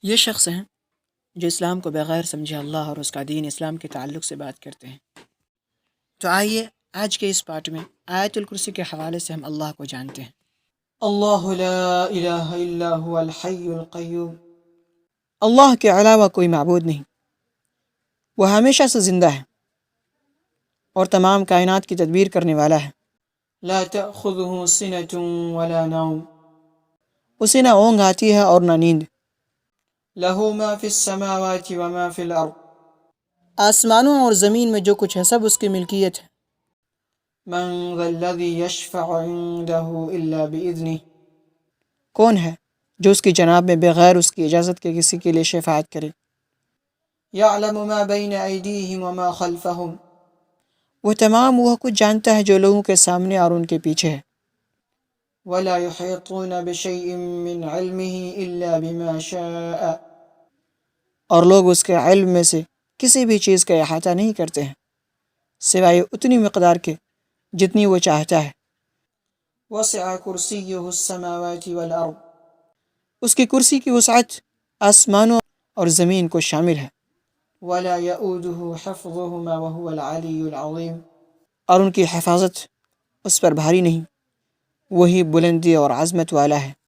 یہ شخص ہیں جو اسلام کو بغیر سمجھے اللہ اور اس کا دین اسلام کے تعلق سے بات کرتے ہیں۔ تو آئیے آج کے اس پارٹ میں آیت الکرسی کے حوالے سے ہم اللہ کو جانتے ہیں۔ اللہ لا الہ الا هو الحی القیوم، اللہ کے علاوہ کوئی معبود نہیں، وہ ہمیشہ سے زندہ ہے اور تمام کائنات کی تدبیر کرنے والا ہے۔ لا تأخذه سنة ولا نوم، اسے نہ اونگ آتی ہے اور نہ نیند۔ لہ ما فی السماوات وما فی الارض، آسمانوں اور زمین میں جو کچھ ہے سب اس کی ملکیت ہے۔ من ذا الذی یشفع عنده الا بإذنہ، کون ہے جو اس کی جناب میں بغیر اس کی اجازت کے کسی کے لیے شفاعت کرے۔ یعلم ما بین ایدیہم وما خلفہم، وہ تمام وہ کچھ جانتا ہے جو لوگوں کے سامنے اور ان کے پیچھے ہے۔ ولا يحيطون بشيء من علمه الا بما شاء، اور لوگ اس کے علم میں سے کسی بھی چیز کا احاطہ نہیں کرتے ہیں سوائے اتنی مقدار کے جتنی وہ چاہتا ہے۔ وسع کرسیہ السماوات والارض، اس کی کرسی کی وسعت آسمانوں اور زمین کو شامل ہے۔ ولا يؤوده حفظهما وهو العلی العظیم، اور ان کی حفاظت اس پر بھاری نہیں، وہی بلندی اور عظمت والا ہے۔